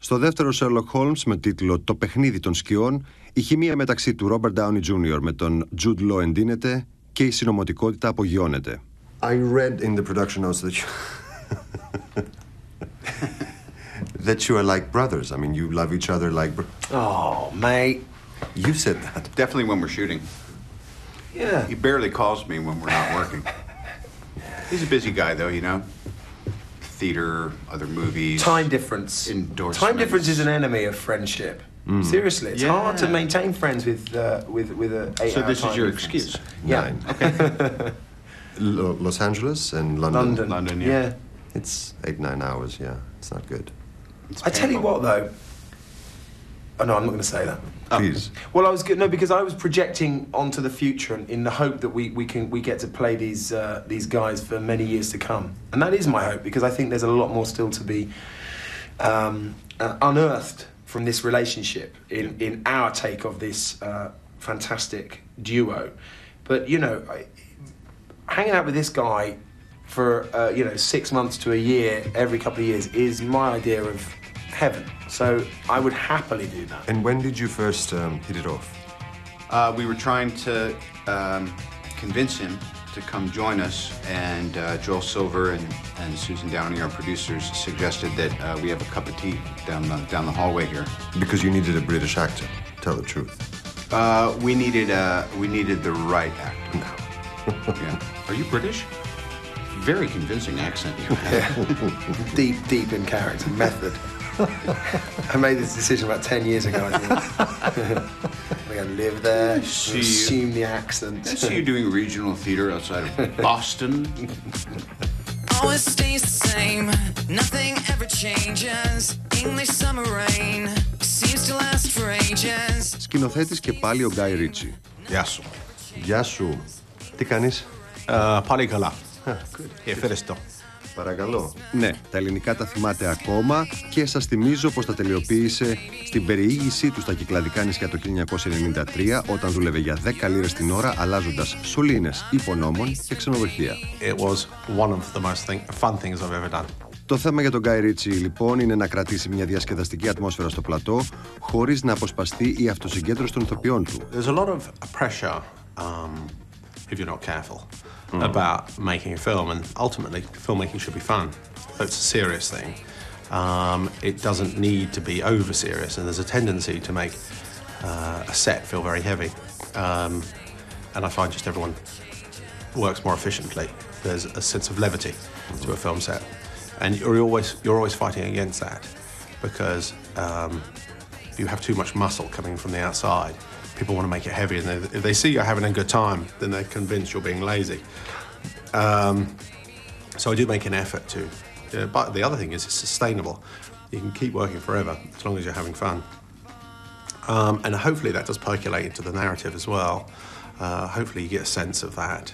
Στο δεύτερο Σέρλοκ Χολμς με τίτλο «Το παιχνίδι των σκιών», η χημεία μεταξύ του Ρόμπερτ Ντάουνι Jr. με τον Τζουντ Λο εντείνεται και η συνωμοτικότητα απογειώνεται. I read in the production notes that you that you are like brothers. I mean, you love each other like Oh, mate. You said that. Definitely when we're shooting. Yeah. He barely calls me when we're not working. He's a busy guy, though, you know? Theater, other movies. Time difference. Endorsements. Time difference is an enemy of friendship. Seriously, it's hard to maintain friends with a 8-hour So this is your difference. excuse? Yeah. 9. Okay. Los Angeles and London. London, Yeah. It's 8-9 hours, yeah. It's not good. I tell you what, though. Oh, no, I'm not going to say that. Please. Well, I was good. No, because I was projecting onto the future in the hope that we get to play these guys for many years to come, and that is my hope because I think there's a lot more still to be unearthed from this relationship in our take of this fantastic duo. But you know, hanging out with this guy for 6 months to a year every couple of years is my idea of heaven. So I would happily do that. And when did you first hit it off? We were trying to convince him to come join us, and Joel Silver and Susan Downey, our producers, suggested that we have a cup of tea down the hallway here. Because you needed a British actor. Tell the truth. We needed the right actor. No. Yeah. Are you British? Very convincing accent you have. Deep in character, method. I made this decision about 10 years ago, I think. We're going to live there, assume the accent. I see you doing regional theater outside of Boston. Always stays the same, nothing ever changes. English summer rain seems to last for ages. Σκηνοθέτης και πάλι ο Γκάι Ρίτσι. Γεια σου. Γεια σου. Τι κάνεις? Πάλι καλά. Ευχαριστώ. Παρακαλώ. Ναι, τα ελληνικά τα θυμάται ακόμα και σας θυμίζω πως τα τελειοποίησε στην περιήγησή του στα Κυκλαδικά νησιά το 1993 όταν δούλευε για 10 λίρες την ώρα αλλάζοντας σωλήνες υπονόμων και ξενοδοχεία. It was one of the most fun things I've ever done. Το θέμα για τον Γκάι Ρίτσι λοιπόν είναι να κρατήσει μια διασκεδαστική ατμόσφαιρα στο πλατό χωρίς να αποσπαστεί η αυτοσυγκέντρωση των ηθοποιών του. There's a lot of pressure if you're not careful about making a film, and ultimately filmmaking should be fun. So it's a serious thing. It doesn't need to be over serious, and there's a tendency to make a set feel very heavy. And I find just everyone works more efficiently. There's a sense of levity to a film set, and you're always fighting against that because you have too much muscle coming from the outside. People want to make it heavy, and if they see you're having a good time, then they're convinced you're being lazy. So I do make an effort to. But the other thing is it's sustainable. You can keep working forever as long as you're having fun. And hopefully that does percolate into the narrative as well. Hopefully you get a sense of that.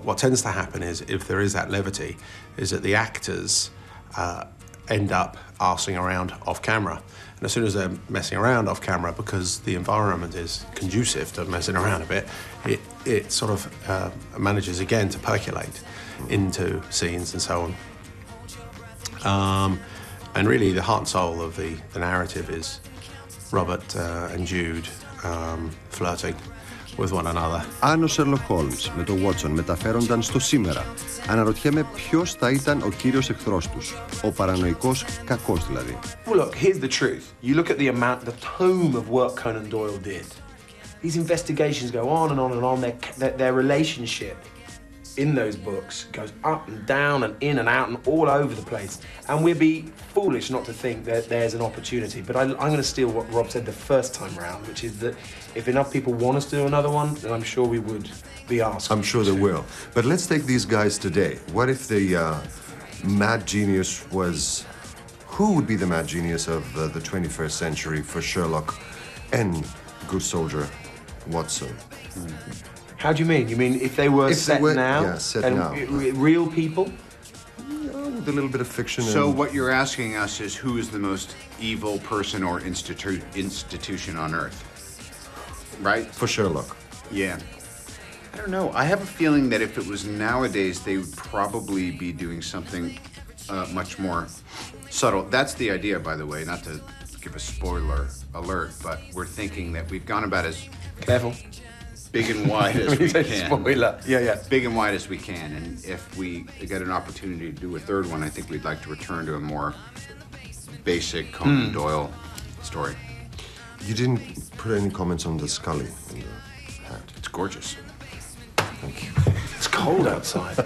What tends to happen is, if there is that levity, is that the actors end up arsing around off camera. And as soon as they're messing around off camera, because the environment is conducive to messing around a bit, it sort of manages again to percolate into scenes and so on. And really the heart and soul of the narrative is Robert and Jude flirting with one another. Αν ο Σέρλοκ Χολμς με τον Watson μεταφέρονταν στο σήμερα, αναρωτιέμαι ποιος θα ήταν ο κύριος εχθρός τους. Ο παρανοϊκός κακός δηλαδή. Well, look, here's the truth. You look at the tome of work Conan Doyle did. These investigations go on and on and on. Their relationship in those books goes up and down and in and out and all over the place. And we'd be foolish not to think that there's an opportunity. But I'm going to steal what Rob said the first time round, which is that if enough people want us to do another one, then I'm sure we would be asked. I'm sure they will. But let's take these guys today. What if the mad genius was... Who would be the mad genius of the 21st century for Sherlock and good soldier Watson? How do you mean? You mean if they were set now? Yeah, set and now. Real people? With a little bit of fiction. So what you're asking us is who is the most evil person or institution on Earth, right? For Sherlock. Yeah. I don't know. I have a feeling that if it was nowadays, they would probably be doing something much more subtle. That's the idea, by the way, not to give a spoiler alert, but we're thinking that we've gone about as Careful. big and wide as we can. Spoiler. Yeah. Big and wide as we can, and if we get an opportunity to do a third one, I think we'd like to return to a more basic Conan Doyle story. You didn't put any comments on the Scully in the hat. It's gorgeous. Thank you. It's cold outside.